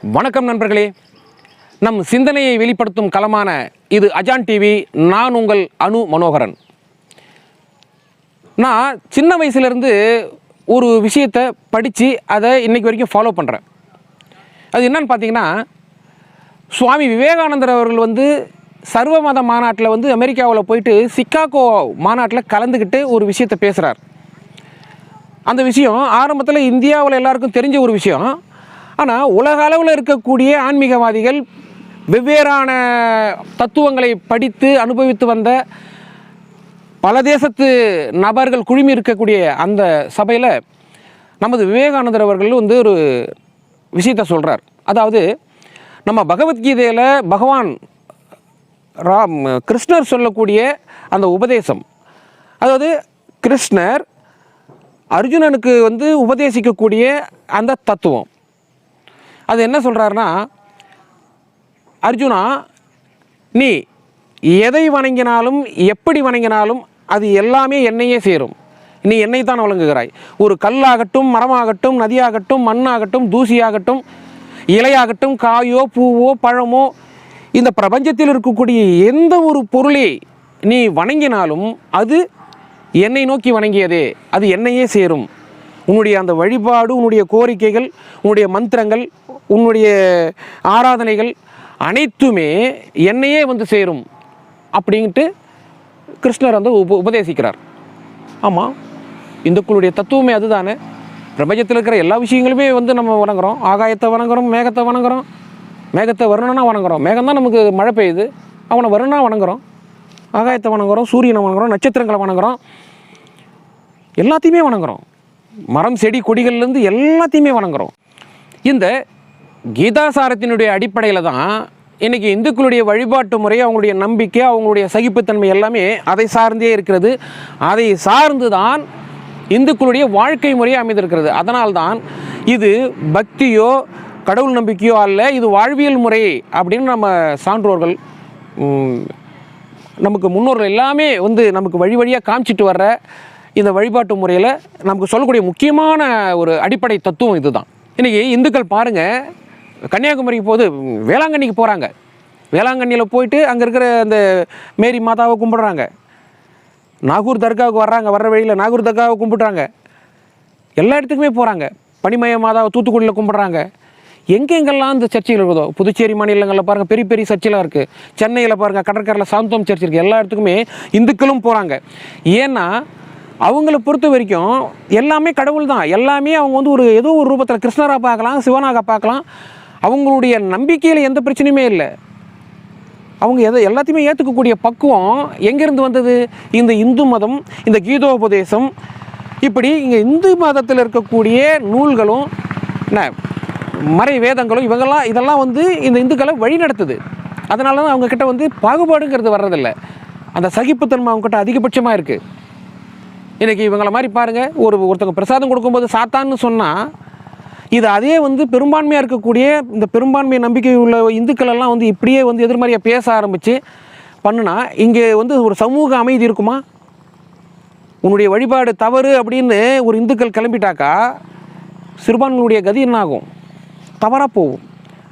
வணக்கம் நண்பர்களே, நம் சிந்தனையை வெளிப்படுத்தும் களமான இது அஜான் டிவி. நான் உங்கள் அனு மனோகரன். நான் சின்ன வயசுலேருந்து ஒரு விஷயத்தை படித்து அதை இன்றைக்கு வரைக்கும் ஃபாலோ பண்ணுறேன். அது என்னன்னு பார்த்தீங்கன்னா, சுவாமி விவேகானந்தர் அவர்கள் சர்வமத மாநாட்டில் அமெரிக்காவில் போயிட்டு சிக்காகோ மாநாட்டில் கலந்துக்கிட்டு ஒரு விஷயத்தை பேசுகிறார். அந்த விஷயம் ஆரம்பத்தில் இந்தியாவில் எல்லாருக்கும் தெரிஞ்ச ஒரு விஷயம். ஆனால் உலக அளவில் இருக்கக்கூடிய ஆன்மீகவாதிகள் வெவ்வேறான தத்துவங்களை படித்து அனுபவித்து வந்த பல தேசத்து நபர்கள் குழுமி இருக்கக்கூடிய அந்த சபையில் நமது விவேகானந்தர் அவர்கள் ஒரு விஷயத்தை சொல்கிறார். அதாவது நம்ம பகவத்கீதையில் பகவான் கிருஷ்ணர் சொல்லக்கூடிய அந்த உபதேசம், அதாவது கிருஷ்ணர் அர்ஜுனனுக்கு உபதேசிக்கக்கூடிய அந்த தத்துவம், அது என்ன சொல்கிறாருன்னா, அர்ஜுனா, நீ எதை வணங்கினாலும் எப்படி வணங்கினாலும் அது எல்லாமே என்னையே சேரும். நீ என்னைத்தான் வழங்குகிறாய். ஒரு கல்லாகட்டும், மரமாகட்டும், நதியாகட்டும், மண்ணாகட்டும், தூசியாகட்டும், இலையாகட்டும், காயோ பூவோ பழமோ, இந்த பிரபஞ்சத்தில் இருக்கக்கூடிய எந்த ஒரு பொருளை நீ வணங்கினாலும் அது என்னை நோக்கி வணங்கியதே, அது என்னையே சேரும். உன்னுடைய அந்த வழிபாடு, உன்னுடைய கோரிக்கைகள், உன்னுடைய மந்திரங்கள், உன்னுடைய ஆராதனைகள் அனைத்துமே என்னையே சேரும் அப்படின்ட்டு கிருஷ்ணர் உபதேசிக்கிறார். ஆமாம், இந்துக்களுடைய தத்துவமே அதுதானே. பிரபஞ்சத்தில் இருக்கிற எல்லா விஷயங்களுமே நம்ம வணங்குறோம். ஆகாயத்தை வணங்குறோம், மேகத்தை வணங்குறோம். மேகத்தை வருணனா வணங்குறோம். மேகம் தான் நமக்கு மழை பெய்யுது, அவனை வருணனா வணங்குறோம். ஆகாயத்தை வணங்குறோம், சூரியனை வணங்குறோம், நட்சத்திரங்களை வணங்குறோம், எல்லாத்தையுமே வணங்குறோம். மரம் செடி கொடிகள்லேருந்து எல்லாத்தையுமே வணங்குறோம். இந்த கீதாசாரத்தினுடைய அடிப்படையில் தான் இன்றைக்கி இந்துக்களுடைய வழிபாட்டு முறை, அவங்களுடைய நம்பிக்கை, அவங்களுடைய சகிப்புத்தன்மை எல்லாமே அதை சார்ந்தே இருக்கிறது. அதை சார்ந்து தான் இந்துக்களுடைய வாழ்க்கை முறையை அமைந்திருக்கிறது. அதனால்தான் இது பக்தியோ கடவுள் நம்பிக்கையோ அல்ல, இது வாழ்வியல் முறை அப்படின்னு நம்ம சான்றோர்கள், நமக்கு முன்னோர்கள் எல்லாமே நமக்கு வழி வழியாக காமிச்சிட்டு வர்ற இந்த வழிபாட்டு முறையில் நமக்கு சொல்லக்கூடிய முக்கியமான ஒரு அடிப்படை தத்துவம் இதுதான். இன்றைக்கி இந்துக்கள் பாருங்கள், கன்னியாகுமரிக்கு போது வேளாங்கண்ணிக்கு போகிறாங்க. வேளாங்கண்ணியில் போயிட்டு அங்கே இருக்கிற அந்த மேரி மாதாவை கும்பிட்றாங்க. நாகூர் தர்காவுக்கு வர்ற வழியில் நாகூர் தர்காவை கும்பிட்றாங்க. எல்லா இடத்துக்குமே போகிறாங்க. பனிமய மாதாவை தூத்துக்குடியில் கும்பிட்றாங்க. எங்கெங்கெல்லாம் இந்த சர்ச்சைகள் இருக்குதோ, புதுச்சேரி மாநிலங்களில் பாருங்கள் பெரிய பெரிய சர்ச்சைலாம் இருக்குது. சென்னையில் பாருங்கள் கடற்கரையில் சாந்தோம் சர்ச் இருக்குது. எல்லா இடத்துக்குமே இந்துக்களும் போகிறாங்க. ஏன்னா அவங்கள பொறுத்த வரைக்கும் எல்லாமே கடவுள் தான். எல்லாமே அவங்க ஒரு ஏதோ ஒரு ரூபத்தில் கிருஷ்ணராக பார்க்கலாம், சிவனாக பார்க்கலாம். அவங்களுடைய நம்பிக்கையில் எந்த பிரச்சனையுமே இல்லை. அவங்க எல்லாத்தையுமே ஏற்றுக்கக்கூடிய பக்குவம் எங்கேருந்து வந்தது? இந்த இந்து மதம், இந்த கீதோபதேசம், இப்படி இங்கே இந்து மதத்தில் இருக்கக்கூடிய நூல்களும் மறை வேதங்களும் இதெல்லாம் இந்த இந்துக்களை வழி நடத்துது. அதனால தான் அவங்கக்கிட்ட பாகுபாடுங்கிறது வர்றதில்லை. அந்த சகிப்புத்தன்மை அவங்ககிட்ட அதிகபட்சமாக இருக்குது. இன்றைக்கி இவங்களை மாதிரி பாருங்கள், ஒருத்தங்க பிரசாதம் கொடுக்கும்போது சாத்தான்னு சொன்னால், இது அதே பெரும்பான்மையாக இருக்கக்கூடிய இந்த பெரும்பான்மை நம்பிக்கை உள்ள இந்துக்கள் எல்லாம் இப்படியே எதிர்மறையாக பேச ஆரம்பித்து பண்ணுனா இங்கே ஒரு சமூக அமைதி இருக்குமா? உன்னுடைய வழிபாடு தவறு அப்படின்னு ஒரு இந்துக்கள் கிளம்பிட்டாக்கா சிறுபான்மையுடைய கதி என்ன ஆகும்? தவறாக போகும்.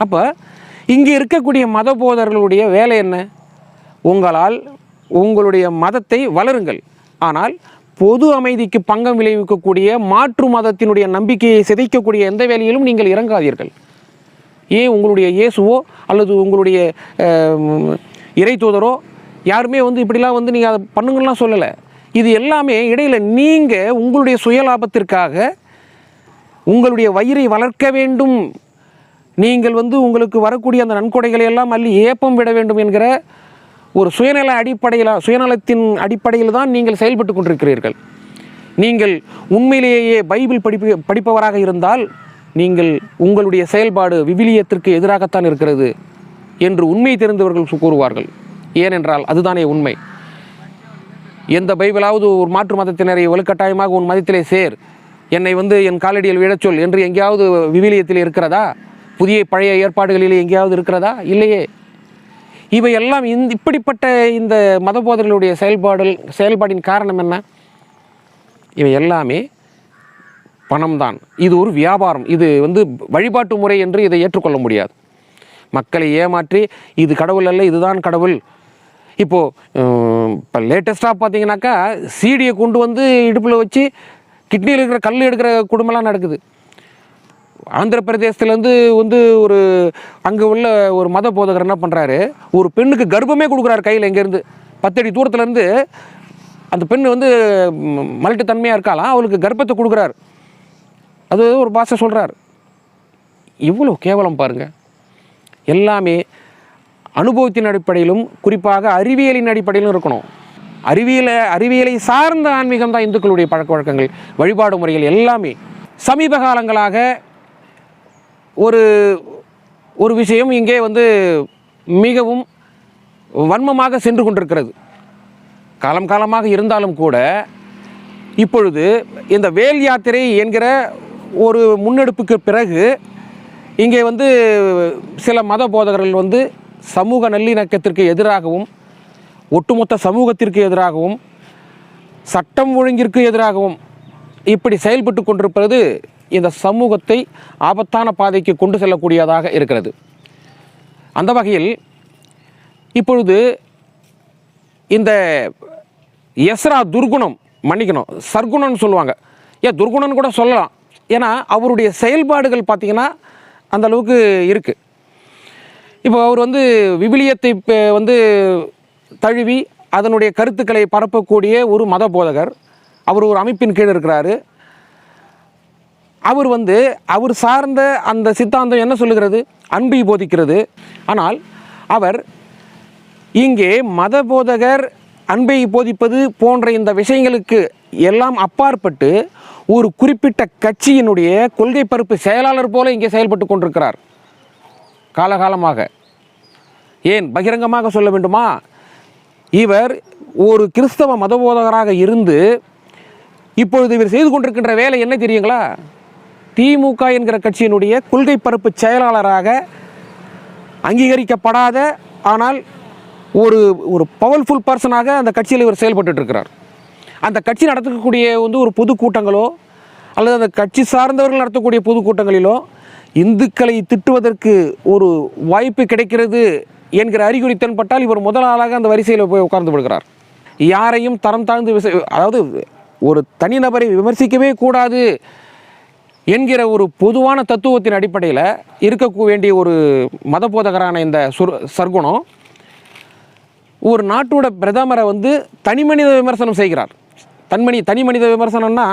அப்போ இங்கே இருக்கக்கூடிய மத போதர்களுடைய வேலை என்ன? உங்களால் உங்களுடைய மதத்தை வளருங்கள், ஆனால் பொது அமைதிக்கு பங்கம் விளைவிக்கக்கூடிய மாற்று மதத்தினுடைய நம்பிக்கையை சிதைக்கக்கூடிய எந்த வேலையிலும் நீங்கள் இறங்காதீர்கள். ஏன் உங்களுடைய இயேசுவோ அல்லது உங்களுடைய இறை தூதரோ யாருமே இப்படிலாம் நீங்கள் அதை பண்ணுங்கள்லாம் சொல்லலை. இது எல்லாமே இடையில் நீங்கள் உங்களுடைய சுயலாபத்திற்காக உங்களுடைய வயிறை வளர்க்க வேண்டும், நீங்கள் உங்களுக்கு வரக்கூடிய அந்த நன்கொடைகளை எல்லாம் அள்ளி ஏப்பம் விட வேண்டும் என்கிற ஒரு சுயநலத்தின் அடிப்படையில் தான் நீங்கள் செயல்பட்டு கொண்டிருக்கிறீர்கள். நீங்கள் உண்மையிலேயே பைபிள் படிப்பவராக இருந்தால் நீங்கள் உங்களுடைய செயல்பாடு விவிலியத்திற்கு எதிராகத்தான் இருக்கிறது என்று உண்மை தெரிந்தவர்கள் கூறுவார்கள். ஏனென்றால் அதுதானே உண்மை. எந்த பைபிளாவது ஒரு மாற்று மதத்தினரை வலுக்கட்டாயமாக உன் மதத்திலே சேர், என்னை என் காலடியில் விழச்சொல் என்று எங்கேயாவது விவிலியத்தில் இருக்கிறதா? புதிய பழைய ஏற்பாடுகளிலே எங்கேயாவது இருக்கிறதா? இல்லையே. இவையெல்லாம் இப்படிப்பட்ட இந்த மத போதர்களுடைய செயல்பாடின் காரணம் என்ன? இவை எல்லாமே பணம் தான். இது ஒரு வியாபாரம். இது வழிபாட்டு முறை என்று இதை ஏற்றுக்கொள்ள முடியாது. மக்களை ஏமாற்றி இது கடவுள் அல்ல, இதுதான் கடவுள். இப்போது இப்போ லேட்டஸ்ட்டாக பார்த்தீங்கன்னாக்கா சீடியை கொண்டு இடுப்பில் வச்சு கிட்னியில் இருக்கிற கல் எடுக்கிற குடும்பம்லாம் நடக்குது. ஆந்திர பிரதேசத்துலேருந்து ஒரு அங்கே உள்ள ஒரு மத போதகர் என்ன பண்ணுறாரு, ஒரு பெண்ணுக்கு கர்ப்பமே கொடுக்குறாரு கையில். இங்கேருந்து 10 அடி தூரத்துலேருந்து அந்த பெண் மலட்டுத்தன்மையாக இருக்காலாம், அவளுக்கு கர்ப்பத்தை கொடுக்குறாரு. அது ஒரு பாஷை சொல்கிறார். இவ்வளோ கேவலம் பாருங்கள். எல்லாமே அனுபவத்தின் அடிப்படையிலும் குறிப்பாக அறிவியலின் அடிப்படையிலும் இருக்கணும். அறிவியலை சார்ந்த ஆன்மீகம் தான் இந்துக்களுடைய பழக்க வழக்கங்கள், வழிபாடு முறைகள் எல்லாமே. சமீப காலங்களாக ஒரு விஷயம் இங்கே மிகவும் வன்மமாக சென்று கொண்டிருக்கிறது. காலமாக இருந்தாலும் கூட இப்பொழுது இந்த வேல் யாத்திரை என்கிற ஒரு முன்னெடுப்புக்கு பிறகு இங்கே சில மத போதகர்கள் சமூக நல்லிணக்கத்திற்கு எதிராகவும் ஒட்டுமொத்த சமூகத்திற்கு எதிராகவும் சட்டம் ஒழுங்கிற்கு எதிராகவும் இப்படி செயல்பட்டு கொண்டிருப்பது இந்த சமூகத்தை ஆபத்தான பாதைக்கு கொண்டு செல்லக்கூடியதாக இருக்கிறது. அந்த வகையில் இப்பொழுது இந்த எஸ்ரா துர்குணம், மன்னிக்கணும், சர்க்குணம்னு சொல்லுவாங்க, துர்குணம்னு கூட சொல்லலாம். ஏன்னா அவருடைய செயல்பாடுகள் பார்த்திங்கன்னா அந்த அளவுக்கு இருக்குது. இப்போ அவர் விவிலியத்தை தழுவி அதனுடைய கருத்துக்களை பரப்பக்கூடிய ஒரு மத போதகர். அவர் ஒரு அமைப்பின் கீழ் இருக்கிறாரு. அவர் அவர் சார்ந்த அந்த சித்தாந்தம் என்ன சொல்லுகிறது? அன்பை போதிக்கிறது. ஆனால் அவர் இங்கே மத போதகர் அன்பை போதிப்பது போன்ற இந்த விஷயங்களுக்கு எல்லாம் அப்பாற்பட்டு ஒரு குறிப்பிட்ட கட்சியினுடைய கொள்கை பரப்பு செயலாளர் போல இங்கே செயல்பட்டு கொண்டிருக்கிறார் காலகாலமாக. ஏன் பகிரங்கமாக சொல்ல வேண்டுமா, இவர் ஒரு கிறிஸ்தவ மத போதகராக இருந்து இப்பொழுது இவர் செய்து கொண்டிருக்கின்ற வேலை என்ன தெரியுங்களா? திமுக என்கிற கட்சியினுடைய கொள்கை பரப்பு செயலாளராக அங்கீகரிக்கப்படாத ஆனால் ஒரு பவர்ஃபுல் பர்சனாக அந்த கட்சியில் இவர் செயல்பட்டு இருக்கிறார். அந்த கட்சி நடத்தக்கூடிய ஒரு பொது கூட்டங்களோ அல்லது அந்த கட்சி சார்ந்தவர்கள் நடத்தக்கூடிய பொது கூட்டங்களிலோ இந்துக்களை திட்டுவதற்கு ஒரு வாய்ப்பு கிடைக்கிறது என்கிற அறிகுறி தென்பட்டால் இவர் முதல் ஆளாக அந்த வரிசையில் போய் உட்கார்ந்து விடுகிறார். யாரையும் தரம் தாழ்ந்து அதாவது ஒரு தனிநபரை விமர்சிக்கவே கூடாது என்கிற ஒரு பொதுவான தத்துவத்தின் அடிப்படையில் இருக்க வேண்டிய ஒரு மத போதகரான இந்த சர்க்குணம் ஒரு நாட்டோட பிரதமரை தனி மனித விமர்சனம் செய்கிறார். தனி மனித விமர்சனம்னா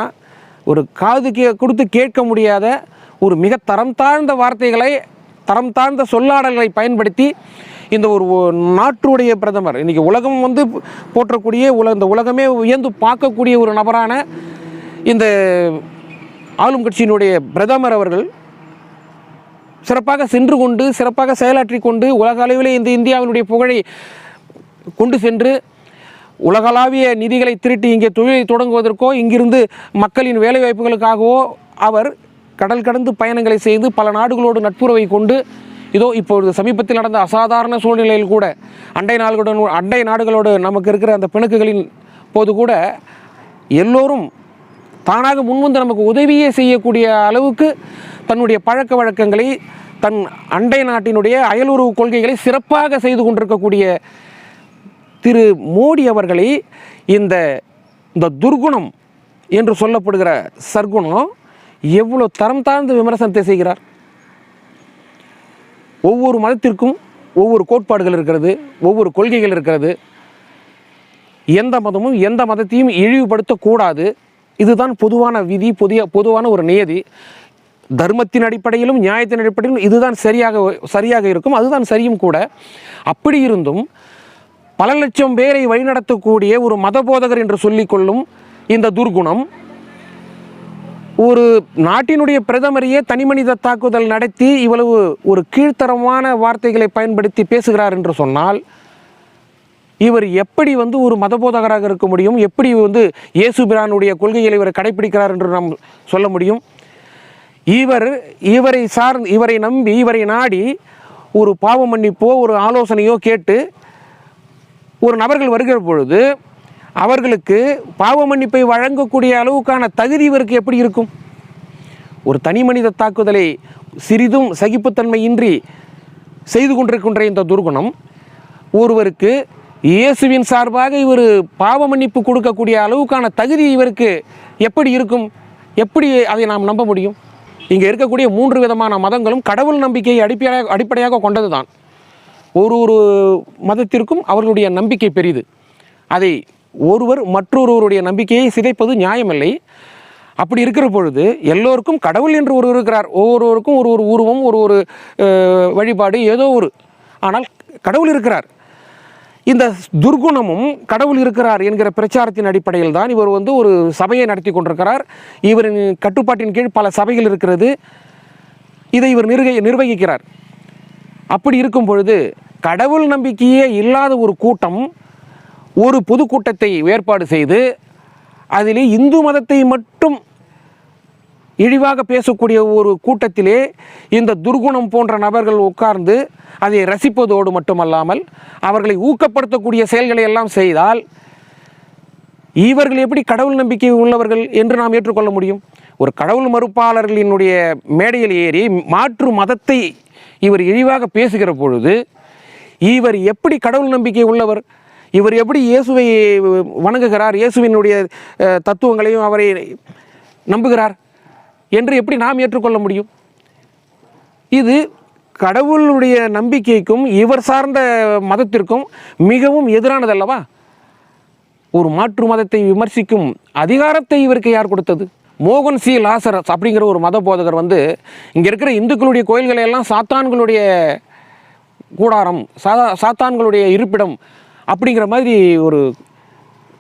ஒரு காதுக்கு கொடுத்து கேட்க முடியாத ஒரு மிக தரம் தாழ்ந்த வார்த்தைகளை, தரம் தாழ்ந்த சொல்லாடல்களை பயன்படுத்தி இந்த ஒரு நாட்டுடைய பிரதமர், இன்றைக்கி உலகம் போற்றக்கூடிய இந்த உலகமே உயர்ந்து பார்க்கக்கூடிய ஒரு நபரான இந்த ஆளும் கட்சியினுடைய பிரதமர் அவர்கள் சிறப்பாக சென்று கொண்டு சிறப்பாக செயலாற்றி கொண்டு உலக அளவிலே இந்த இந்தியாவினுடைய புகழை கொண்டு சென்று உலகளாவிய நிதிகளை திரட்டி இங்கே தொழிலை தொடங்குவதற்கோ இங்கிருந்து மக்களின் வேலைவாய்ப்புகளுக்காகவோ அவர் கடல் கடந்து பயணங்களை செய்து பல நாடுகளோடு நட்புறவை கொண்டு இதோ இப்பொழுது சமீபத்தில் நடந்த அசாதாரண சூழ்நிலையில் கூட அண்டை நாடுகளோடு நமக்கு இருக்கிற அந்த பிணக்குகளின் போது கூட எல்லோரும் தானாக முன்வந்து நமக்கு உதவியே செய்யக்கூடிய அளவுக்கு தன்னுடைய பழக்க வழக்கங்களை, தன் அண்டை நாட்டினுடைய அயலுறவு கொள்கைகளை சிறப்பாக செய்து கொண்டிருக்கக்கூடிய திரு மோடி அவர்களை இந்த துர்குணம் என்று சொல்லப்படுகிற சர்க்குணம் எவ்வளோ தரம் தாழ்ந்த விமர்சனத்தை செய்கிறார். ஒவ்வொரு மதத்திற்கும் ஒவ்வொரு கோட்பாடுகள் இருக்கிறது, ஒவ்வொரு கொள்கைகள் இருக்கிறது. எந்த மதமும் எந்த மதத்தையும் இழிவுபடுத்தக்கூடாது. இதுதான் பொதுவான விதி, பொதுவான ஒரு நியதி. தர்மத்தின் அடிப்படையிலும் நியாயத்தின் அடிப்படையிலும் இதுதான் சரியாக இருக்கும், அதுதான் சரியும் கூட. அப்படி இருந்தும் பல லட்சம் பேரை வழிநடத்தக்கூடிய ஒரு மத போதகர் என்று சொல்லிக்கொள்ளும் இந்த துர்குணம் ஒரு நாட்டினுடைய பிரதமரையே தனிமனித தாக்குதல் நடத்தி இவ்வளவு ஒரு கீழ்த்தரமான வார்த்தைகளை பயன்படுத்தி பேசுகிறார் என்று சொன்னால் இவர் எப்படி ஒரு மத போதகராக இருக்க முடியும்? எப்படி இயேசு பிரானுடைய கொள்கைகளை இவர் கடைபிடிக்கிறார் என்று நாம் சொல்ல முடியும்? இவரை நம்பி இவரை நாடி ஒரு பாவ மன்னிப்போ ஒரு ஆலோசனையோ கேட்டு ஒரு நபர்கள் வருகிற பொழுது அவர்களுக்கு பாவ மன்னிப்பை வழங்கக்கூடிய அளவுக்கான தகுதி இவருக்கு எப்படி இருக்கும்? ஒரு தனி மனித தாக்குதலை சிறிதும் சகிப்புத்தன்மையின்றி செய்து கொண்டிருக்கின்ற இந்த துர்குணம் ஒருவருக்கு இயேசுவின் சார்பாக இவர் பாவ மன்னிப்பு கொடுக்கக்கூடிய அளவுக்கான தகுதி இவருக்கு எப்படி இருக்கும்? எப்படி அதை நாம் நம்ப முடியும்? இங்கே இருக்கக்கூடிய 3 விதமான மதங்களும் கடவுள் நம்பிக்கையை அடிப்படையாக கொண்டது தான். ஒரு மதத்திற்கும் அவர்களுடைய நம்பிக்கை பெரிது. அதை ஒருவர் மற்றொருவருடைய நம்பிக்கையை சிதைப்பது நியாயமில்லை. அப்படி இருக்கிற பொழுது எல்லோருக்கும் கடவுள் என்று ஒருவர் இருக்கிறார். ஒவ்வொருவருக்கும் ஒரு உருவம், ஒரு வழிபாடு, ஏதோ ஒரு, ஆனால் கடவுள் இருக்கிறார். இந்த துர்குணமும் கடவுள் இருக்கிறார் என்கிற பிரச்சாரத்தின் அடிப்படையில் தான் இவர் ஒரு சபையை நடத்தி கொண்டிருக்கிறார். இவரின் கட்டுப்பாட்டின் கீழ் பல சபைகள் இருக்கிறது. இதை இவர் நிர்வகிக்கிறார். அப்படி இருக்கும் பொழுது கடவுள் நம்பிக்கையே இல்லாத ஒரு கூட்டம் ஒரு பொதுக்கூட்டத்தை ஏற்பாடு செய்து அதிலே இந்து மதத்தை மட்டும் இழிவாக பேசக்கூடிய ஒரு கூட்டத்திலே இந்த துர்குணம் போன்ற நபர்கள் உட்கார்ந்து அதை ரசிப்பதோடு மட்டுமல்லாமல் அவர்களை ஊக்கப்படுத்தக்கூடிய செயல்களை எல்லாம் செய்தால் இவர்கள் எப்படி கடவுள் நம்பிக்கை உள்ளவர்கள் என்று நாம் ஏற்றுக்கொள்ள முடியும்? ஒரு கடவுள் மறுப்பாளர்களினுடைய மேடையில் ஏறி மாற்று மதத்தை இவர் இழிவாக பேசுகிற பொழுது இவர் எப்படி கடவுள் நம்பிக்கை உள்ளவர்? இவர் எப்படி இயேசுவை வணங்குகிறார், இயேசுவினுடைய தத்துவங்களையும் அவரை நம்புகிறார் என்று எப்படி நாம் ஏற்றுக்கொள்ள முடியும்? இது கடவுளுடைய நம்பிக்கைக்கும் இவர் சார்ந்த மதத்திற்கும் மிகவும் எதிரானதல்லவா? ஒரு மாற்று மதத்தை விமர்சிக்கும் அதிகாரத்தை இவருக்கு யார் கொடுத்தது? மோகன் சி லாசரஸ் அப்படிங்கிற ஒரு மத போதகர் இங்கே இருக்கிற இந்துக்களுடைய கோயில்களை எல்லாம் சாத்தான்களுடைய கூடாரம், சாத்தான்களுடைய இருப்பிடம் அப்படிங்கிற மாதிரி ஒரு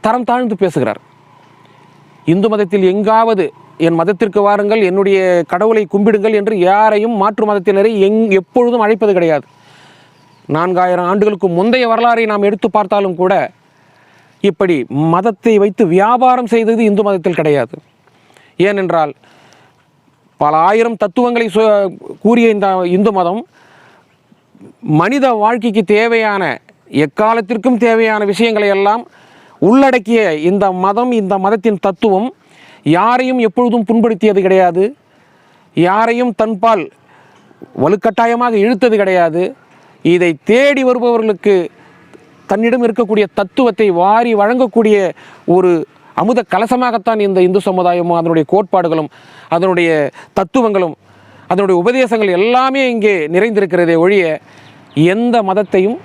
தரம் தாழ்ந்து பேசுகிறார். இந்து மதத்தில் எங்காவது என் மதத்திற்கு வாருங்கள், என்னுடைய கடவுளை கும்பிடுங்கள் என்று யாரையும் மாற்று மதத்தினரை எப்பொழுதும் அழைப்பது கிடையாது. 4000 ஆண்டுகளுக்கு முந்தைய வரலாறை நாம் எடுத்து பார்த்தாலும் கூட இப்படி மதத்தை வைத்து வியாபாரம் செய்தது இந்து மதத்தில் கிடையாது. ஏனென்றால் பல ஆயிரம் தத்துவங்களை கூறிய இந்த இந்து மதம் மனித வாழ்க்கைக்கு தேவையான, எக்காலத்திற்கும் தேவையான விஷயங்களை எல்லாம் உள்ளடக்கிய இந்த மதம், இந்த மதத்தின் தத்துவம் யாரையும் எப்பொழுதும் புண்படுத்தியது கிடையாது. யாரையும் தன்பால் வலுக்கட்டாயமாக இழுத்தது கிடையாது. இதை தேடி வருபவர்களுக்கு தன்னிடம் இருக்கக்கூடிய தத்துவத்தை வாரி வழங்கக்கூடிய ஒரு அமுத கலசமாகத்தான் இந்த இந்து சமுதாயமும் அதனுடைய கோட்பாடுகளும் அதனுடைய தத்துவங்களும் அதனுடைய உபதேசங்கள் எல்லாமே இங்கே நிறைந்திருக்கிறதே ஒழிய எந்த மதத்தையும்,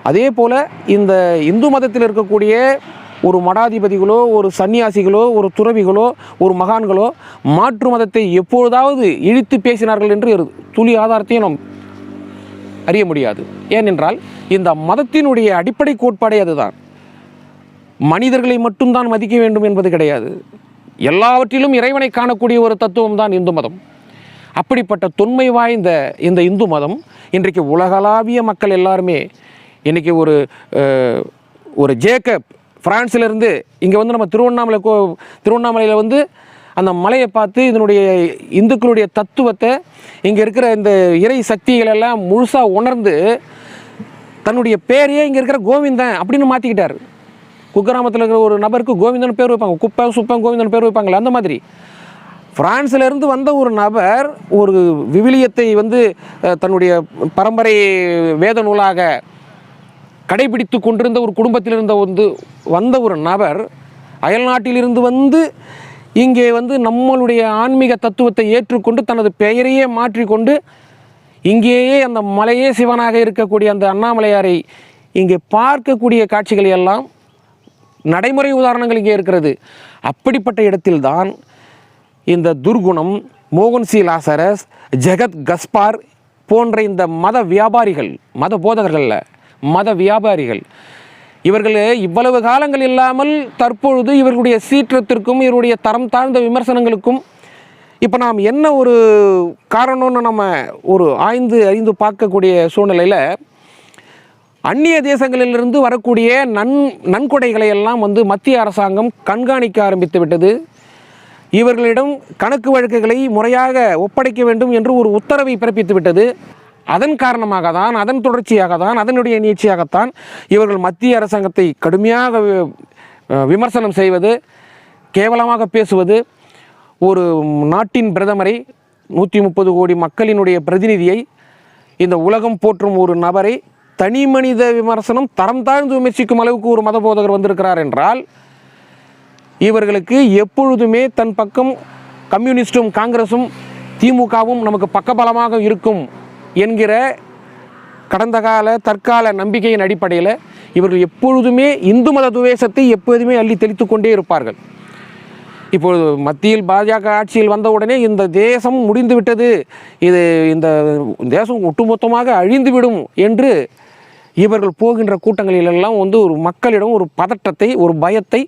அதே போல் இந்த இந்து மதத்தில் இருக்கக்கூடிய ஒரு மடாதிபதிகளோ, ஒரு சன்னியாசிகளோ, ஒரு துறவிகளோ, ஒரு மகான்களோ மாற்று மதத்தை எப்பொழுதாவது இழித்து பேசினார்கள் என்று துளி ஆதாரத்தையும் நாம் அறிய முடியாது. ஏனென்றால் இந்த மதத்தினுடைய அடிப்படை கோட்பாடே அதுதான். மனிதர்களை மட்டும்தான் மதிக்க வேண்டும் என்பது கிடையாது. எல்லாவற்றிலும் இறைவனை காணக்கூடிய ஒரு தத்துவம் தான் இந்து மதம். அப்படிப்பட்ட தொன்மை வாய்ந்த இந்த இந்து மதம் இன்றைக்கு உலகளாவிய மக்கள் எல்லாருமே இன்றைக்கி ஒரு ஜேக்கப் பிரான்ஸிலிருந்து இங்கே நம்ம திருவண்ணாமலையில் அந்த மலையை பார்த்து இதனுடைய இந்துக்களுடைய தத்துவத்தை, இங்கே இருக்கிற இந்த இறை சக்திகளெல்லாம் முழுசாக உணர்ந்து தன்னுடைய பேரையே இங்கே இருக்கிற கோவிந்தன் அப்படின்னு மாற்றிக்கிட்டார். குக்கிராமத்தில் இருக்கிற ஒரு நபருக்கு கோவிந்தன் பேர் வைப்பாங்க, குப்பம் சுப்பம் கோவிந்தன் பேர் வைப்பாங்களே, அந்த மாதிரி பிரான்ஸிலிருந்து வந்த ஒரு நபர் ஒரு விவிலியத்தை தன்னுடைய பரம்பரை வேத நூலாக கடைபிடித்து கொண்டிருந்த ஒரு குடும்பத்திலிருந்த வந்த ஒரு நபர் அயல்நாட்டிலிருந்து இங்கே நம்மளுடைய ஆன்மீக தத்துவத்தை ஏற்றுக்கொண்டு தனது பெயரையே மாற்றிக்கொண்டு இங்கேயே அந்த மலையே சிவனாக இருக்கக்கூடிய அந்த அண்ணாமலையாரை இங்கே பார்க்கக்கூடிய காட்சிகள் எல்லாம் நடைமுறை உதாரணங்கள் இங்கே இருக்கிறது. அப்படிப்பட்ட இடத்தில்தான் இந்த துர்குணம், மோகன் சி லாசரஸ், ஜெகத் கஸ்பார் போன்ற இந்த மத வியாபாரிகள், மத போதகர்கள்ல மத வியாபாரிகள், இவர்கள் இவ்வளவு காலங்கள் இல்லாமல் தற்பொழுது இவர்களுடைய சீற்றத்திற்கும் இவருடைய தரம் தாழ்ந்த விமர்சனங்களுக்கும் இப்போ நாம் என்ன ஒரு காரணம்னு நம்ம ஒரு அறிந்து பார்க்கக்கூடிய சூழ்நிலையில் அந்நிய தேசங்களிலிருந்து வரக்கூடிய நன்கொடைகளை எல்லாம் மத்திய அரசாங்கம் கண்காணிக்க ஆரம்பித்து விட்டது. இவர்களிடம் கணக்கு வழக்குகளை முறையாக ஒப்படைக்க வேண்டும் என்று ஒரு உத்தரவை பிறப்பித்து விட்டது. அதன் காரணமாக தான், அதன் தொடர்ச்சியாக தான், அதனுடைய நீட்சியாகத்தான் இவர்கள் மத்திய அரசாங்கத்தை கடுமையாக விமர்சனம் செய்வது, கேவலமாக பேசுவது, ஒரு நாட்டின் பிரதமரை 130 கோடி மக்களினுடைய பிரதிநிதியை, இந்த உலகம் போற்றும் ஒரு நபரை தனி மனித விமர்சனம் தரம் தாழ்ந்து விமர்சிக்கும் அளவுக்கு ஒரு மத போதகர் வந்திருக்கிறார் என்றால், இவர்களுக்கு எப்பொழுதுமே தன் பக்கம் கம்யூனிஸ்டும் காங்கிரஸும் திமுகவும் நமக்கு பக்கபலமாக இருக்கும் என்கிற கடந்த கால தற்கால நம்பிக்கையின் அடிப்படையில் இவர்கள் எப்பொழுதுமே இந்து மத துவேஷத்தை எப்போதுமே அள்ளி தெளித்து கொண்டே இருப்பார்கள். இப்பொழுது மத்தியில் பாஜக ஆட்சியில் வந்தவுடனே இந்த தேசம் முடிந்து விட்டது, இந்த தேசம் ஒட்டுமொத்தமாக அழிந்துவிடும் என்று இவர்கள் போகின்ற கூட்டங்களிலெல்லாம் ஒரு மக்களிடம் ஒரு பதட்டத்தை, ஒரு பயத்தை,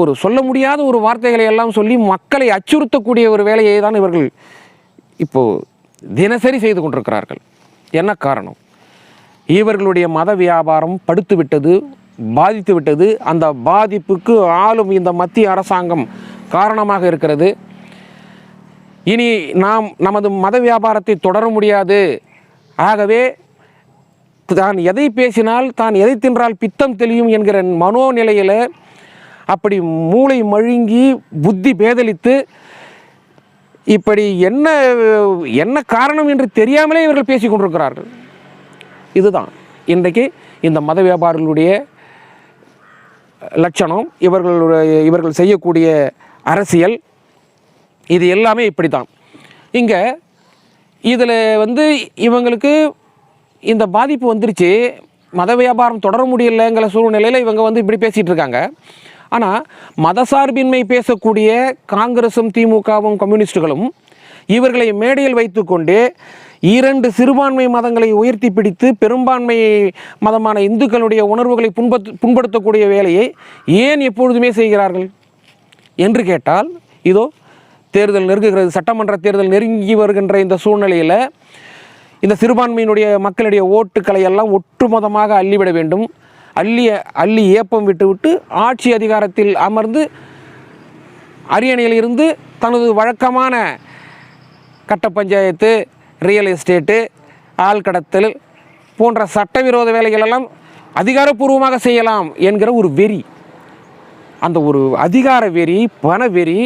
ஒரு சொல்ல முடியாத ஒரு வார்த்தைகளை எல்லாம் சொல்லி மக்களை அச்சுறுத்தக்கூடிய ஒரு வேலையை தான் இவர்கள் இப்போது தினசரி செய்து கொண்டிருக்கிறார்கள். என்ன காரணம்? இவர்களுடைய மத வியாபாரம் படுத்து விட்டது, பாதித்து விட்டது. அந்த பாதிப்புக்கு ஆளும் இந்த மத்திய அரசாங்கம் காரணமாக இருக்கிறது. இனி நாம் நமது மத வியாபாரத்தை தொடர முடியாது. ஆகவே தான் எதை பேசினால், தான் எதை தின்றால் பித்தம் தெளியும் என்கிற மனோநிலையில் அப்படி மூளை மழுங்கி புத்தி பேதலித்து இப்படி என்ன காரணம் என்று தெரியாமலே இவர்கள் பேசி கொண்டிருக்கிறார்கள். இதுதான் இன்றைக்கு இந்த மத வியாபாரிகளுடைய லட்சணம், இவர்கள் செய்யக்கூடிய அரசியல். இது எல்லாமே இப்படி தான். இங்கே இதில் இவங்களுக்கு இந்த பாதிப்பு வந்துருச்சு, மத வியாபாரம் தொடர முடியலைங்கிற சூழ்நிலையில் இவங்க இப்படி பேசிகிட்டு இருக்காங்க. ஆனால் மதசார்பின்மை பேசக்கூடிய காங்கிரஸும் திமுகவும் கம்யூனிஸ்டுகளும் இவர்களை மேடையில் வைத்து கொண்டு 2 சிறுபான்மை மதங்களை உயர்த்தி பிடித்து பெரும்பான்மை மதமான இந்துக்களுடைய உணர்வுகளை புண்படுத்தக்கூடிய வேலையை ஏன் எப்பொழுதுமே செய்கிறார்கள் என்று கேட்டால், இதோ தேர்தல் நெருங்குகிறது, சட்டமன்ற தேர்தல் நெருங்கி வருகின்ற இந்த சூழ்நிலையில் இந்த சிறுபான்மையினுடைய மக்களுடைய ஓட்டுக்களை எல்லாம் ஒட்டுமொத்தமாக அள்ளிவிட வேண்டும், அள்ளி ஏப்பம் விட்டு ஆட்சி அதிகாரத்தில் அமர்ந்து அரியணையில் இருந்து தனது வழக்கமான கட்ட பஞ்சாயத்து, ரியல் எஸ்டேட்டு, ஆள் கடத்தல் போன்ற சட்டவிரோத வேலைகளெல்லாம் அதிகாரப்பூர்வமாக செய்யலாம் என்கிற ஒரு வெறி, அந்த ஒரு அதிகார வெறி, பண வெறி,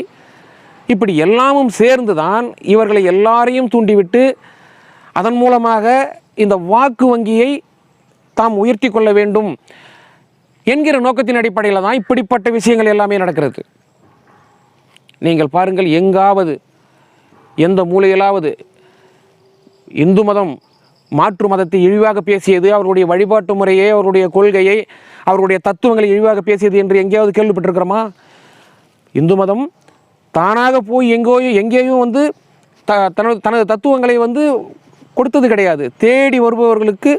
இப்படி எல்லாமும் சேர்ந்து தான் இவர்களை எல்லாரையும் தூண்டிவிட்டு அதன் மூலமாக இந்த வாக்கு வங்கியை தாம் உயர்த்தி கொள்ள வேண்டும் என்கிற நோக்கத்தின் அடிப்படையில் தான் இப்படிப்பட்ட விஷயங்கள் எல்லாமே நடக்கிறது. நீங்கள் பாருங்கள், எங்காவது எந்த மூலையிலாவது இந்து மதம் மாற்று மதத்தை இழிவாக பேசியது, அவருடைய வழிபாட்டு முறையை, அவருடைய கொள்கையை, அவருடைய தத்துவங்களை இழிவாக பேசியது என்று எங்கேயாவது கேள்விப்பட்டிருக்கிறோமா? இந்து மதம் தானாக போய் எங்கேயும் தனது தத்துவங்களை கொடுத்தது கிடையாது. தேடி வருபவர்களுக்கு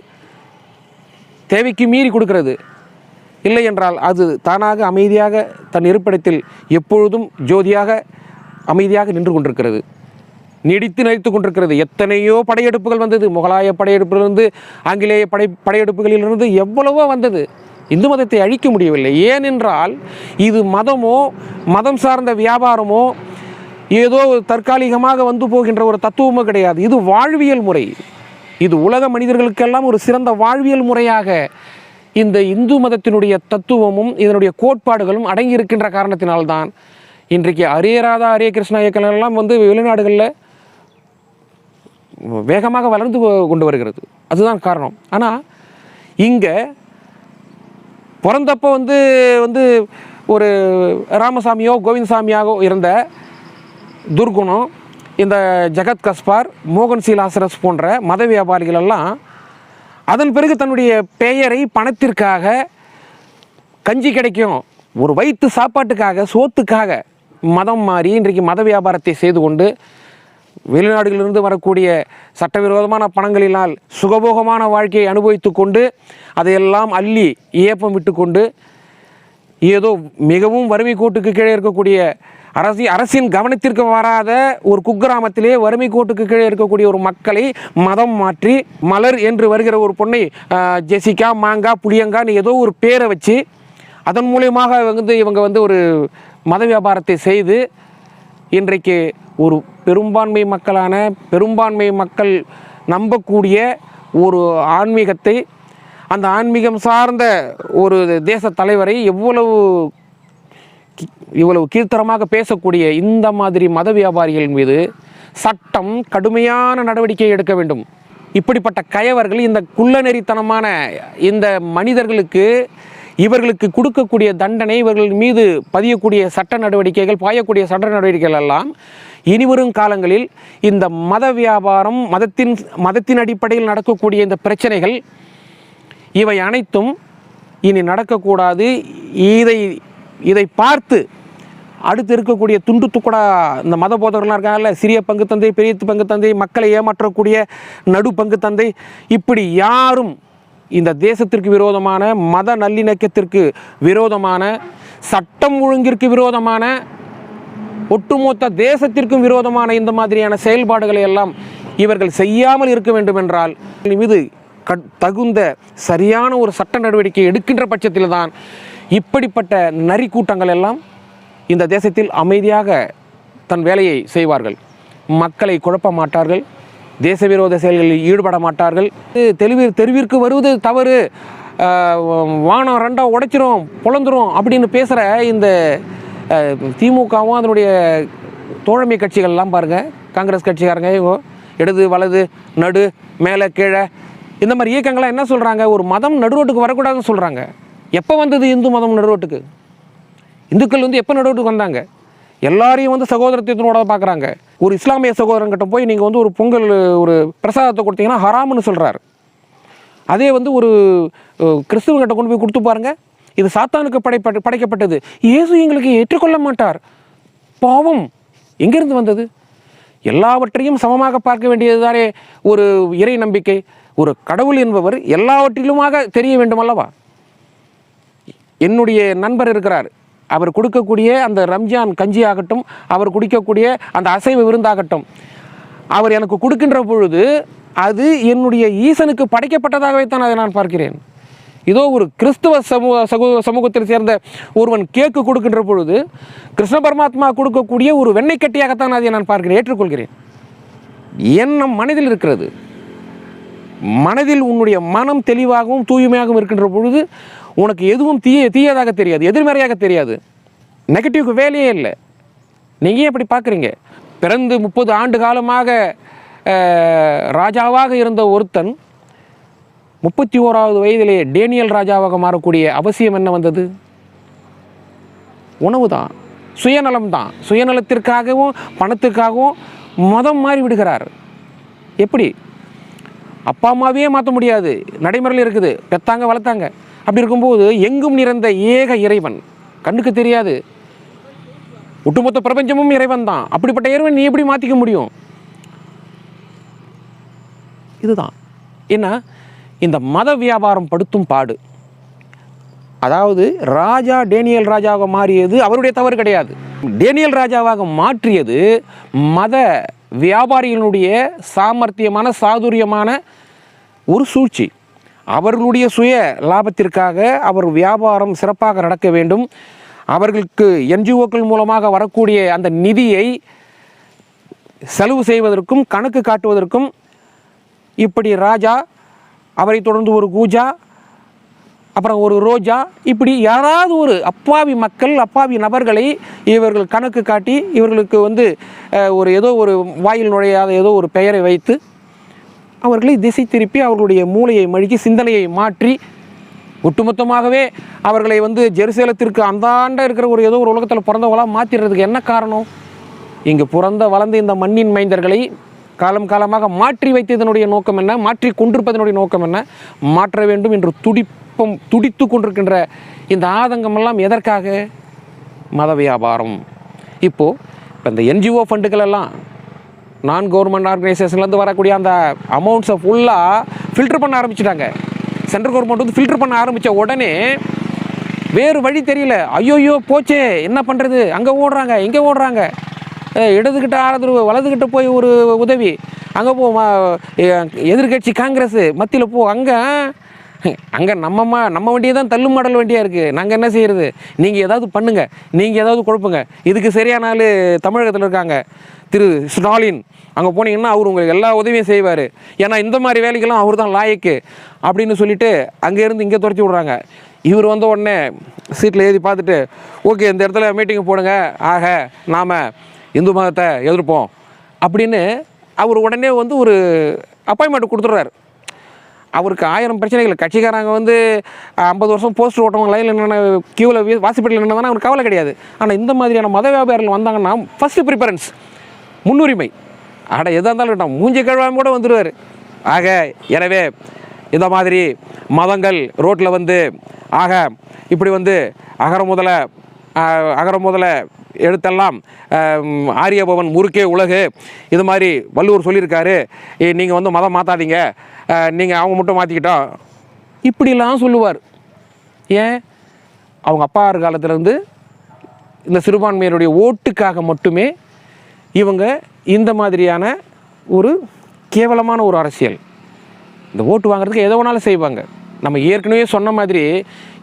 தேவைக்கு மீறி கொடுக்கிறது. இல்லை என்றால் அது தானாக அமைதியாக தன் இருப்பிடத்தில் எப்பொழுதும் ஜோதியாக அமைதியாக நின்று கொண்டிருக்கிறது, நீடித்து நடித்து கொண்டிருக்கிறது. எத்தனையோ படையெடுப்புகள் வந்தது, முகலாய படையெடுப்பிலிருந்து, ஆங்கிலேய படையெடுப்புகளிலிருந்து எவ்வளவோ வந்தது. இந்து மதத்தை அழிக்க முடியவில்லை. ஏனென்றால் இது மதம் சார்ந்த வியாபாரமோ ஏதோ தற்காலிகமாக போகின்ற ஒரு தத்துவமோ கிடையாது. இது வாழ்வியல் முறை. இது உலக மனிதர்களுக்கெல்லாம் ஒரு சிறந்த வாழ்வியல் முறையாக இந்த இந்து மதத்தினுடைய தத்துவமும் இதனுடைய கோட்பாடுகளும் அடங்கி இருக்கின்ற காரணத்தினால்தான் இன்றைக்கு ஹரே ராதா ஹரே கிருஷ்ணா இயக்கங்கள் எல்லாம் வெளிநாடுகளில் வேகமாக வளர்ந்து கொண்டு வருகிறது. அதுதான் காரணம். ஆனால் இங்கே பிறந்தப்போ ஒரு ராமசாமியோ கோவிந்தசாமியாகவோ இருந்த துர்குணம், இந்த ஜகத் கஸ்பார், மோகன் சீலாசரஸ் போன்ற மத வியாபாரிகள் எல்லாம் அதன் பிறகு தன்னுடைய பெயரை பணத்திற்காக, கஞ்சி கிடைக்கும் ஒரு வயிற்று சாப்பாட்டுக்காக, சோத்துக்காக மதம் மாறி இன்றைக்கு மத வியாபாரத்தை செய்து கொண்டு வெளிநாடுகளிலிருந்து வரக்கூடிய சட்டவிரோதமான பணங்களினால் சுகபோகமான வாழ்க்கையை அனுபவித்து கொண்டு அதையெல்லாம் அள்ளி ஏப்பம் விட்டு கொண்டு ஏதோ மிகவும் வறுமை கோட்டுக்கு கீழே இருக்கக்கூடிய அரசின் கவனத்திற்கு வராத ஒரு குக்கிராமத்திலே வறுமை கோட்டுக்கு கீழே இருக்கக்கூடிய ஒரு மக்களை மதம் மாற்றி மலர் என்று வருகிற ஒரு பொண்ணை ஜெசிகா, மாங்கா, புளியங்கான்னு ஏதோ ஒரு பேரை வச்சு அதன் மூலியமாக இவங்க ஒரு மத வியாபாரத்தை செய்து இன்றைக்கு ஒரு பெரும்பான்மை மக்கள் நம்பக்கூடிய ஒரு ஆன்மீகத்தை, அந்த ஆன்மீகம் சார்ந்த ஒரு தேச தலைவரை எவ்வளவு இவ்வளவு கீழ்த்தரமாக பேசக்கூடிய இந்த மாதிரி மத வியாபாரிகள் மீது சட்டம் கடுமையான நடவடிக்கை எடுக்க வேண்டும். இப்படிப்பட்ட கயவர்கள், இந்த குள்ளநெறித்தனமான இந்த மனிதர்களுக்கு இவர்களுக்கு கொடுக்கக்கூடிய தண்டனை, இவர்கள் மீது பதியக்கூடிய சட்ட நடவடிக்கைகள், பாயக்கூடிய சட்ட நடவடிக்கைகள் எல்லாம் இனிவரும் காலங்களில் இந்த மத வியாபாரம், மதத்தின் அடிப்படையில் நடக்கக்கூடிய இந்த பிரச்சனைகள் இவை அனைத்தும் இனி நடக்கக்கூடாது. இதை பார்த்து அடுத்து இருக்கக்கூடிய துண்டு துக்கடா இந்த மத போதகர்களாக இருக்காங்கல்ல, சிறிய பங்கு தந்தை, பெரிய பங்கு தந்தை, மக்களை ஏமாற்றக்கூடிய நடு பங்கு தந்தை, இப்படி யாரும் இந்த தேசத்திற்கு விரோதமான, மத நல்லிணக்கத்திற்கு விரோதமான, சட்டம் ஒழுங்கிற்கு விரோதமான, ஒட்டுமொத்த தேசத்திற்கும் விரோதமான இந்த மாதிரியான செயல்பாடுகளை எல்லாம் இவர்கள் செய்யாமல் இருக்க வேண்டும் என்றால் மீது தகுந்த சரியான ஒரு சட்ட நடவடிக்கை எடுக்கின்ற பட்சத்தில் தான் இப்படிப்பட்ட நரி கூட்டங்கள் எல்லாம் இந்த தேசத்தில் அமைதியாக தன் வேலையை செய்வார்கள். மக்களை குழப்ப மாட்டார்கள், தேச விரோத செயல்களில் ஈடுபட மாட்டார்கள். தெருவிற்கு வருவது தவறு, வானம் ரெண்டாக உடைச்சிரும், பொழந்துரும் அப்படின்னு பேசுகிற இந்த திமுகவும் அதனுடைய தோழமை கட்சிகள்லாம் பாருங்கள், காங்கிரஸ் கட்சிக்காரங்க இடது வலது நடு மேலே கீழே இந்த மாதிரி இயக்கங்கள்லாம் என்ன சொல்கிறாங்க, ஒரு மதம் நடுரோட்டுக்கு வரக்கூடாதுன்னு சொல்கிறாங்க. எப்போ வந்தது இந்து மதம் நடுரோட்டுக்கு? இந்துக்கள் எப்போ நடுரோட்டுக்கு வந்தாங்க? எல்லாரையும் சகோதரத்தினோட பார்க்குறாங்க. ஒரு இஸ்லாமிய சகோதரன்கிட்ட போய் நீங்கள் ஒரு பொங்கல் ஒரு பிரசாதத்தை கொடுத்தீங்கன்னா ஹராம்னு சொல்கிறார். அதே ஒரு கிறிஸ்துவங்கிட்ட கொண்டு போய் கொடுத்து பாருங்கள், இது சாத்தானுக்கு படைக்கப்பட்டது, இயேசு எங்களுக்கு ஏற்றுக்கொள்ள மாட்டார். பாவம் எங்கேருந்து வந்தது? எல்லாவற்றையும் சமமாக பார்க்க வேண்டியது தானே ஒரு இறை நம்பிக்கை. ஒரு கடவுள் என்பவர் எல்லாவற்றிலுமாக தெரிய வேண்டும் அல்லவா? என்னுடைய நண்பர் இருக்கிறார், அவர் கொடுக்கக்கூடிய அந்த ரம்ஜான் கஞ்சி ஆகட்டும், அவர் குடிக்கக்கூடிய அந்த அசைவ விருந்தாகட்டும், அவர் எனக்கு கொடுக்கின்ற பொழுது அது என்னுடைய ஈசனுக்கு படைக்கப்பட்டதாகவே தான் அதை நான் பார்க்கிறேன். இதோ ஒரு கிறிஸ்துவ சமூகத்தில் சேர்ந்த ஒருவன் கேக்கு கொடுக்கின்ற பொழுது கிருஷ்ண பரமாத்மா கொடுக்கக்கூடிய ஒரு வெண்ணெய் கட்டியாகத்தான் அதை நான் பார்க்கிறேன், ஏற்றுக்கொள்கிறேன். எண்ணம் மனதில் இருக்கிறது. மனதில் உன்னுடைய மனம் தெளிவாகவும் தூய்மையாகவும் இருக்கின்ற பொழுது உனக்கு எதுவும் தீயதாக தெரியாது, எதிர்மறையாக தெரியாது, நெகட்டிவ்க்கு வேலையே இல்லை. நீங்கள் எப்படி பார்க்குறீங்க? பிறந்து 30 ஆண்டு காலமாக ராஜாவாக இருந்த ஒருத்தன் 31வது வயதிலே டேனியல் ராஜாவாக மாறக்கூடிய அவசியம் என்ன வந்தது? உணவு தான், சுயநலம் தான். சுயநலத்திற்காகவும் பணத்திற்காகவும் மதம் மாறி விடுகிறார். எப்படி? அப்பா அம்மாவே மாற்ற முடியாது, நடைமுறையில் இருக்குது, பெத்தாங்க வளர்த்தாங்க. அப்படி இருக்கும்போது எங்கும் நிறைந்த ஏக இறைவன் கண்ணுக்கு தெரியாது, ஒட்டுமொத்த பிரபஞ்சமும் இறைவன் தான். அப்படிப்பட்ட இறைவன் நீ எப்படி மாற்றிக்க முடியும்? இதுதான் என்ன இந்த மத வியாபாரம் படுத்தும் பாடு. அதாவது ராஜா டேனியல் ராஜாவாக மாறியது அவருடைய தவறு கிடையாது. டேனியல் ராஜாவாக மாற்றியது மத வியாபாரிகளுடைய சாமர்த்தியமான சாதுரியமான ஒரு சூழ்ச்சி. அவர்களுடைய சுய லாபத்திற்காக அவர் வியாபாரம் சிறப்பாக நடக்க வேண்டும், அவர்களுக்கு என்ஜிஓக்கள் மூலமாக வரக்கூடிய அந்த நிதியை செலவு செய்வதற்கும் கணக்கு காட்டுவதற்கும் இப்படி ராஜா, அவரை தொடர்ந்து ஒரு கூஜா, அப்புறம் ஒரு ரோஜா, இப்படி யாராவது ஒரு அப்பாவி மக்கள், அப்பாவி நபர்களை இவர்கள் கணக்கு காட்டி இவர்களுக்கு ஒரு ஏதோ ஒரு வாயில் நுழையாத ஏதோ ஒரு பெயரை வைத்து அவர்களை திசை திருப்பி அவர்களுடைய மூளையை மழுக்கி சிந்தனையை மாற்றி ஒட்டுமொத்தமாகவே அவர்களை ஜெருசலேத்திற்கு அந்தாண்ட இருக்கிற ஒரு ஏதோ ஒரு உலகத்தில் பிறந்தவங்களாக மாற்றிடுறதுக்கு என்ன காரணம்? இங்கு வளர்ந்த இந்த மண்ணின் மைந்தர்களை காலம் காலமாக மாற்றி வைத்ததனுடைய நோக்கம் என்ன? மாற்றி கொண்டிருப்பதனுடைய நோக்கம் என்ன? மாற்ற வேண்டும் என்று துடித்து கொண்டிருக்கின்ற இந்த ஆதங்கமெல்லாம் எதற்காக? மத வியாபாரம். இப்போ இந்த என்ஜிஓ ஃபண்டுகள் எல்லாம் நான் கவர்மெண்ட் ஆர்கனைசேஷன்லேருந்து வரக்கூடிய அந்த அமௌண்ட்ஸை ஃபுல்லாக ஃபில்டர் பண்ண ஆரம்பிச்சிட்டாங்க. சென்ட்ரல் கவர்மெண்ட் ஃபில்டர் பண்ண ஆரம்பித்த உடனே வேறு வழி தெரியல, ஐயோயோ போச்சே என்ன பண்ணுறது, அங்கே ஓடுறாங்க இங்கே ஓடுறாங்க, இடதுகிட்ட ஆதரவு, வலதுகிட்ட போய் ஒரு உதவி, அங்கே போ எதிர்கட்சி காங்கிரஸ் மத்தியில் போ, அங்கே நம்ம வண்டியை தான் தள்ளு மாடல் வண்டியாக இருக்குது, நாங்கள் என்ன செய்கிறது, நீங்கள் ஏதாவது பண்ணுங்கள், நீங்கள் ஏதாவது குழப்புங்க. இதுக்கு சரியான ஆள் தமிழகத்தில் இருக்காங்க, திரு ஸ்டாலின். அங்கே போனீங்கன்னா அவர் உங்களுக்கு எல்லா உதவியும் செய்வார், ஏன்னா இந்த மாதிரி வேலைக்கெல்லாம் அவர் தான் லாயக்கு அப்படின்னு சொல்லிட்டு அங்கேருந்து இங்கே துரத்தி விட்றாங்க. இவர் வந்த உடனே சீட்டில் எழுதி பார்த்துட்டு ஓகே இந்த இடத்துல மீட்டிங் போடுங்க, ஆக நாம் இந்து மதத்தை எதிர்ப்போம் அப்படின்னு அவர் உடனே வந்து ஒரு அப்பாயின்மெண்ட் கொடுத்துட்றாரு. அவருக்கு 1000 பிரச்சனைகள், கட்சிக்காரங்க வந்து 50 வருஷம் போஸ்டர் ஓட்டவங்க லைனில் என்னென்ன கியூவில் வாசிப்பட்டில் என்னன்னா அவருக்கு கவலை கிடையாது. ஆனால் இந்த மாதிரியான மத வியாபாரிகள் வந்தாங்கன்னா ஃபஸ்ட்டு ப்ரிஃபரன்ஸ், முன்னுரிமை. எதாக இருந்தாலும் இருக்கட்டும், மூஞ்சி கழுவாமல் கூட வந்துடுவார். ஆக எனவே இந்த மாதிரி மதங்கள் ரோட்டில் வந்து இப்படி வந்து அகர முதல எழுத்தெல்லாம் ஆரியபவன் முறுக்கே உலகு, இது மாதிரி வள்ளுவர் சொல்லியிருக்காரு, நீங்கள் வந்து மதம் மாற்றாதீங்க, நீங்கள் அவங்க மட்டும் மாற்றிக்கிட்டோம் இப்படிலாம் சொல்லுவார். ஏன்? அவங்க அப்பா காலத்துலேருந்து இந்த சிறுபான்மையினுடைய ஓட்டுக்காக மட்டுமே இவங்க இந்த மாதிரியான ஒரு கேவலமான ஒரு அரசியல், இந்த ஓட்டு வாங்குறதுக்கு எதை வேணாலும் செய்வாங்க. நம்ம ஏற்கனவே சொன்ன மாதிரி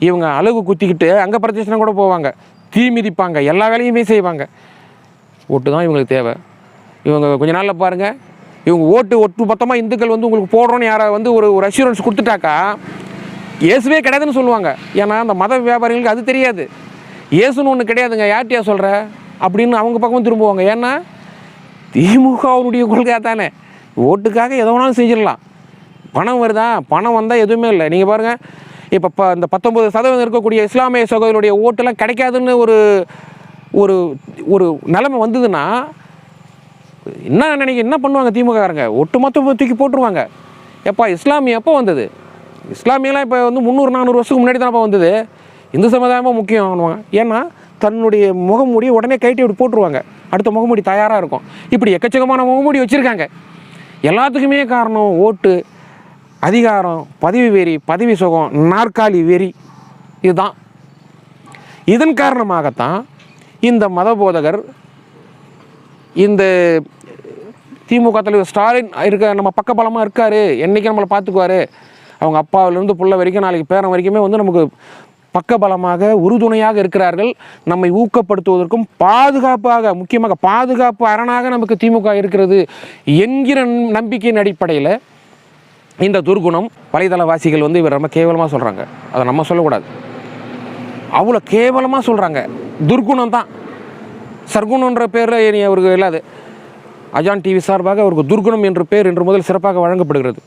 இவங்க அழகு குத்திக்கிட்டு அங்கே பிரச்சனை கூட போவாங்க, தீ மிதிப்பாங்க, எல்லா வேலையுமே செய்வாங்க. ஓட்டு தான் இவங்களுக்கு தேவை. இவங்க கொஞ்ச நாளில் பாருங்கள், இவங்க ஒட்டு மொத்தமாக இந்துக்கள் வந்து உங்களுக்கு போடுறோன்னு யாரை வந்து ஒரு அஷூரன்ஸ் கொடுத்துட்டாக்கா இயேசுவே கிடையாதுன்னு சொல்லுவாங்க. ஏன்னா அந்த மத வியாபாரிகளுக்கு அது தெரியாது, இயேசுன்னு ஒன்று கிடையாதுங்க, யார்ட்டியா சொல்கிற அப்படின்னு அவங்க பக்கமும் திரும்புவாங்க. ஏன்னா திமுக அவருடைய கொள்கை தானே, ஓட்டுக்காக எதை வேணாலும் செஞ்சிடலாம். பணம் வருதா, பணம் வந்தால் எதுவுமே இல்லை. நீங்கள் பாருங்கள், இப்போ இந்த 19% இருக்கக்கூடிய இஸ்லாமிய சகோதரருடைய ஓட்டெல்லாம் கிடைக்காதுன்னு ஒரு ஒரு நிலைமை வந்ததுன்னா என்ன பண்ணுவாங்க திமுககாரங்க? ஒட்டுமொத்த தூக்கி போட்டுருவாங்க. எப்போ இஸ்லாமிய எப்போ வந்தது? இஸ்லாமியெல்லாம் இப்போ வந்து 300-400 வருஷத்துக்கு முன்னாடி தான் வந்தது. இந்து சமுதாயமாக முக்கியம் பண்ணுவாங்க. ஏன்னா தன்னுடைய முகமூடி உடனே கைட்டி அப்படி போட்டுருவாங்க, அடுத்த முகமூடி தயாராக இருக்கும். இப்படி எக்கச்சக்கமான முகமூடி வச்சுருக்காங்க. எல்லாத்துக்குமே காரணம் ஓட்டு, அதிகாரம், பதவி வெறி, பதவி சுகம், நாற்காலி வெறி. இதுதான். இதன் காரணமாகத்தான் இந்த மத போதகர், இந்த திமுக தலைவர் ஸ்டாலின் நம்ம பக்கபலமாக இருக்கார், என்றைக்கு நம்மளை பார்த்துக்குவார், அவங்க அப்பாவிலேருந்து புள்ள வரைக்கும் நாளைக்கு பேரன் வரைக்குமே வந்து நமக்கு பக்கபலமாக உறுதுணையாக இருக்கிறார்கள், நம்மை ஊக்கப்படுத்துவதற்கும் பாதுகாப்பாக, முக்கியமாக பாதுகாப்பு அரணாக நமக்கு திமுக இருக்கிறது என்கிற நம்பிக்கையின் அடிப்படையில் இந்த துர்குணம் வலைதளவாசிகள் வந்து இவர் ரொம்ப கேவலமாக சொல்கிறாங்க. அதை நம்ம சொல்லக்கூடாது, அவ்வளோ கேவலமாக சொல்கிறாங்க. துர்குணம் தான், சர்க்குணன்ற பேரில் இனி அவருக்கு இல்லாது. அஜான் டிவி சார்பாக அவருக்கு துர்குணம் என்ற பேர் இன்று முதல் சிறப்பாக வழங்கப்படுகிறது.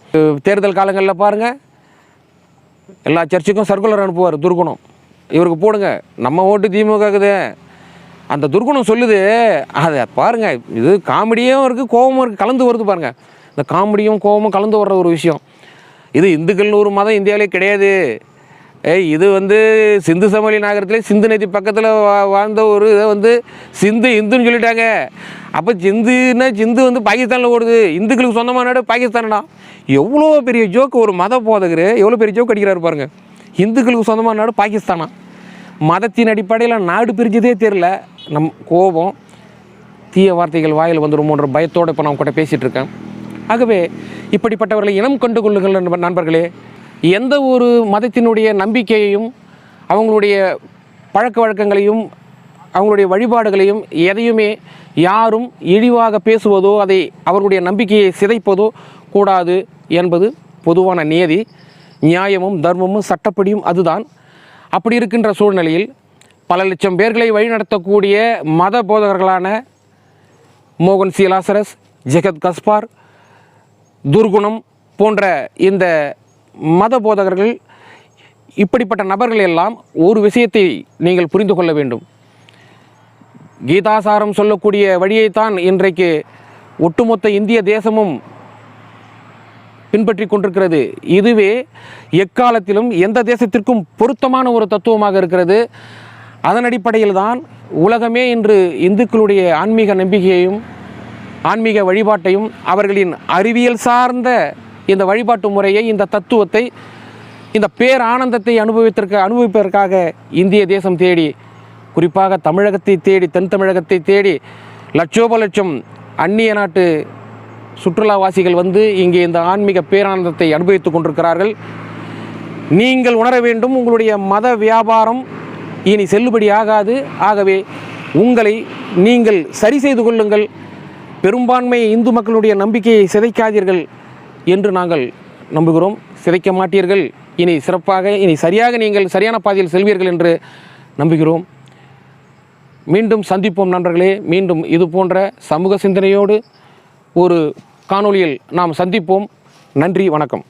தேர்தல் காலங்களில் பாருங்கள், எல்லா சர்ச்சுக்கும் சர்க்குலர் அனுப்புவார் துர்குணம், இவருக்கு போடுங்க, நம்ம ஓட்டு திமுகக்குது. அந்த துர்குணம் சொல்லுது, அதை பாருங்கள். இது காமெடியும் இருக்குது, கோபமும் இருக்குது, கலந்து வருது பாருங்கள். இந்த காமெடியும் கோபமும் கலந்து வர்ற ஒரு விஷயம். இது இந்துக்கள்னு ஒரு மதம் இந்தியாவிலே கிடையாது. இது வந்து சிந்து சமவெளி நகரத்திலே சிந்து நதி பக்கத்தில் வாழ்ந்த ஒரு இதை வந்து சிந்து இந்துன்னு சொல்லிட்டாங்க. அப்போ சிந்து வந்து பாகிஸ்தானில் ஓடுது, இந்துக்களுக்கு சொந்தமான நாடு பாகிஸ்தான்டா. எவ்வளோ பெரிய ஜோக்கு ஒரு மத போதகர் எவ்வளோ பெரிய ஜோக்கு அடிக்கிறாரு பாருங்கள். இந்துக்களுக்கு சொந்தமான நாடு பாகிஸ்தானா? மதத்தின் அடிப்படையில் நாடு பிரிஞ்சதே தெரில. கோபம், தீய வார்த்தைகள் வாயில் வந்துடுமோன்ற பயத்தோடு இப்போ நான் கூட பேசிகிட்டு இருக்கேன். ஆகவே இப்படிப்பட்டவர்களை இனம் கண்டு கொள்ளுங்கள் நண்பர்களே. எந்த ஒரு மதத்தினுடைய நம்பிக்கையையும், அவங்களுடைய பழக்க வழக்கங்களையும், அவங்களுடைய வழிபாடுகளையும் எதையுமே யாரும் இழிவாக பேசுவதோ, அதை அவர்களுடைய நம்பிக்கையை சிதைப்பதோ கூடாது என்பது பொதுவான நியதி. நியாயமும் தர்மமும் சட்டப்படியும் அதுதான். அப்படி இருக்கின்ற சூழ்நிலையில் பல லட்சம் பேர்களை வழிநடத்தக்கூடிய மத போதகர்களான மோகன் சி லாசரஸ், ஜெகத் கஸ்பார், துர்குணம் போன்ற இந்த மத போதகர்கள், இப்படிப்பட்ட நபர்கள் எல்லாம் ஒரு விஷயத்தை நீங்கள் புரிந்து கொள்ள வேண்டும். கீதாசாரம் சொல்லக்கூடிய வழியைத்தான் இன்றைக்கு ஒட்டுமொத்த இந்திய தேசமும் பின்பற்றி கொண்டிருக்கிறது. இதுவே எக்காலத்திலும் எந்த தேசத்திற்கும் பொருத்தமான ஒரு தத்துவமாக இருக்கிறது. அதன் அடிப்படையில் தான் உலகமே இன்று இந்துக்களுடைய ஆன்மீக நம்பிக்கையையும் ஆன்மீக வழிபாட்டையும் அவர்களின் அறிவியல் சார்ந்த இந்த வழிபாட்டு முறையை, இந்த தத்துவத்தை, இந்த பேரானந்தத்தை அனுபவிப்பதற்காக இந்திய தேசம் தேடி, குறிப்பாக தமிழகத்தை தேடி, தென் தமிழகத்தை தேடி லட்சோப லட்சம் அந்நிய நாட்டு சுற்றுலாவாசிகள் வந்து இங்கே இந்த ஆன்மீக பேரானந்தத்தை அனுபவித்துக் கொண்டிருக்கிறார்கள். நீங்கள் உணர வேண்டும், உங்களுடைய மத வியாபாரம் இனி செல்லுபடி ஆகாது. ஆகவே உங்களை நீங்கள் சரி செய்து கொள்ளுங்கள், பெரும்பான்மை இந்து மக்களுடைய நம்பிக்கையை சிதைக்காதீர்கள் என்று நாங்கள் நம்புகிறோம். சிதைக்க மாட்டீர்கள், இனி சிறப்பாக, இனி சரியாக நீங்கள் சரியான பாதையில் செல்வீர்கள் என்று நம்புகிறோம். மீண்டும் சந்திப்போம் நண்பர்களே. மீண்டும் இது போன்ற சமூக சிந்தனையோடு ஒரு காணொளியில் நாம் சந்திப்போம். நன்றி, வணக்கம்.